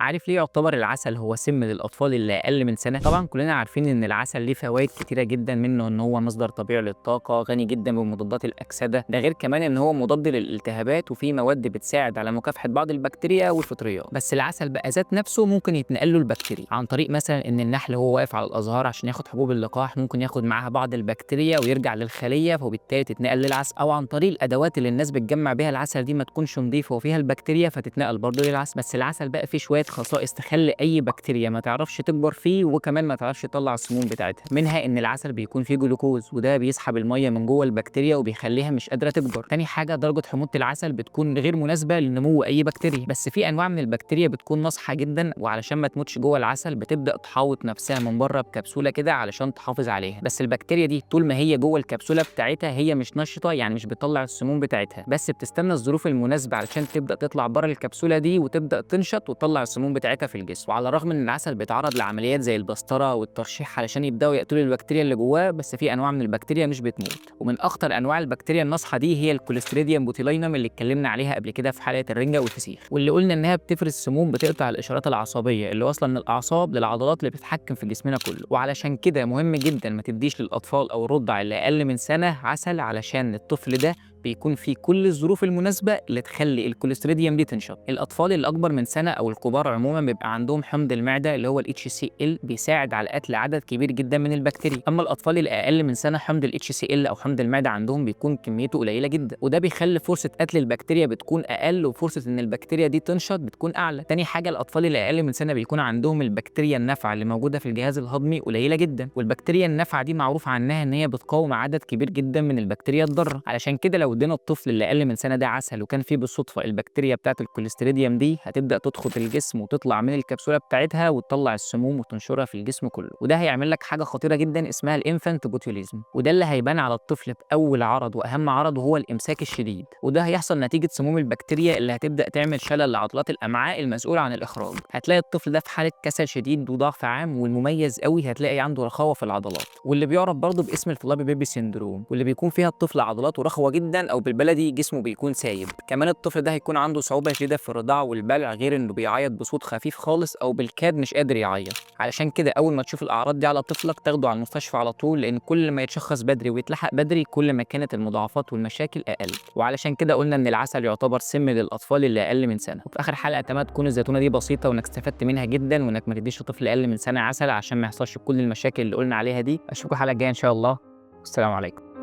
عارف ليه يعتبر العسل هو سم للأطفال اللي أقل من سنة؟ طبعًا كلنا عارفين إن العسل ليه فوايد كتيرة جدًا، منه إن هو مصدر طبيعي للطاقة، غني جدًا بمضادات الأكسدة، ده غير كمان إن هو مضاد للالتهابات وفيه مواد بتساعد على مكافحة بعض البكتيريا والفطريات. بس العسل بقى ذات نفسه ممكن يتنقل له البكتيريا عن طريق مثلًا إن النحل وهو واقف على الأزهار عشان ياخد حبوب اللقاح ممكن ياخد معاها بعض البكتيريا ويرجع للخلية، وبالتالي تتنقل للعسل، أو عن طريق الأدوات اللي الناس بتجمع بيها العسل دي ما تكونش نضيفة وفيها البكتيريا فتتنقل برضه للعسل. بس العسل بقى فيه شوية خصائص تخلي أي بكتيريا ما تعرفش تكبر فيه، وكمان ما تعرفش تطلع السموم بتاعتها. منها إن العسل بيكون فيه جلوكوز، وده بيسحب المية من جوه البكتيريا وبيخليها مش قادرة تكبر. تاني حاجة درجة حموضة العسل بتكون غير مناسبة لنمو أي بكتيريا، بس في أنواع من البكتيريا بتكون ناصحة جدا، وعلشان ما تموتش جوه العسل بتبدأ تحوط نفسها من بره بكبسولة كده علشان تحافظ عليها. بس البكتيريا دي طول ما هي جوه الكبسولة بتاعتها هي مش نشطة، يعني مش بتطلع السموم بتاعتها، بس بتستنى الظروف المناسبة علشان تبدأ تطلع بره الكبسولة دي وتبدأ تنشط وتطلع السموم بتاعتها في الجسم. وعلى الرغم ان العسل بيتعرض لعمليات زي البسطرة والترشيح علشان يبدأوا يقتلوا البكتيريا اللي جواه، بس في انواع من البكتيريا مش بتموت. ومن اخطر انواع البكتيريا الناصحة دي هي الكوليستريديوم بوتيلاينم اللي اتكلمنا عليها قبل كده في حلقة الرنجة والفسيخ، واللي قلنا انها بتفرز سموم بتقطع الاشارات العصبية اللي واصلة من الاعصاب للعضلات اللي بتتحكم في جسمنا كله. وعلشان كده مهم جدا ما تديش للاطفال او الرضع اللي اقل من سنة عسل، علشان الطفل ده بيكون في كل الظروف المناسبة اللي تخلي الكوليستريديوم دي تنشط. الأطفال اللي أكبر من سنة أو الكبار عموما بيبقى عندهم حمض المعدة اللي هو ال HCl، بيساعد على قتل عدد كبير جدا من البكتيريا. أما الأطفال اللي أقل من سنة حمض ال HCl أو حمض المعدة عندهم بيكون كميته قليلة جدا، وده بيخلي فرصة قتل البكتيريا بتكون أقل، وفرصة إن البكتيريا دي تنشط بتكون أعلى. تاني حاجة الأطفال اللي أقل من سنة بيكون عندهم البكتيريا النافعة اللي موجودة في الجهاز الهضمي قليلة جدا، والبكتيريا النافعة دي معروف عنها إن هي بتقاوم عدد كبير جدا من البكتيريا الضارة. علشان كده لو ادينا الطفل اللي اقل من سنه ده عسل وكان فيه بالصدفه البكتيريا بتاعه الكوليستريديوم دي، هتبدا تدخل الجسم وتطلع من الكبسوله بتاعتها وتطلع السموم وتنشرها في الجسم كله، وده هيعمل لك حاجه خطيره جدا اسمها الانفانت بوتيوليزم، وده اللي هيبان على الطفل باول عرض واهم عرض وهو الامساك الشديد، وده هيحصل نتيجه سموم البكتيريا اللي هتبدا تعمل شلل لعضلات الامعاء المسؤوله عن الاخراج. هتلاقي الطفل ده في حاله كسل شديد وضعف عام، والمميز قوي هتلاقي عنده رخاوه في العضلات، واللي بيعرف برضه باسم الفلابي بيبي سيندروم، واللي بيكون فيها الطفل عضلاته رخوه جدا او بالبلدي جسمه بيكون سايب. كمان الطفل ده هيكون عنده صعوبة شديدة في الرضاعة والبلع، غير انه بيعيط بصوت خفيف خالص او بالكاد مش قادر يعيط. علشان كده اول ما تشوف الاعراض دي على طفلك تاخده على المستشفى على طول، لان كل ما يتشخص بدري ويتلحق بدري كل ما كانت المضاعفات والمشاكل اقل. وعلشان كده قلنا ان العسل يعتبر سم للاطفال اللي اقل من سنة. وفي اخر حلقة اتمنى تكون الزيتونة دي بسيطة وانك استفدت منها جدا، وانك ما تديش لطفل اقل من سنة عسل عشان ما يحصلش كل المشاكل اللي قلنا عليها دي. اشوفكم الحلقة الجاية ان شاء الله، والسلام عليكم.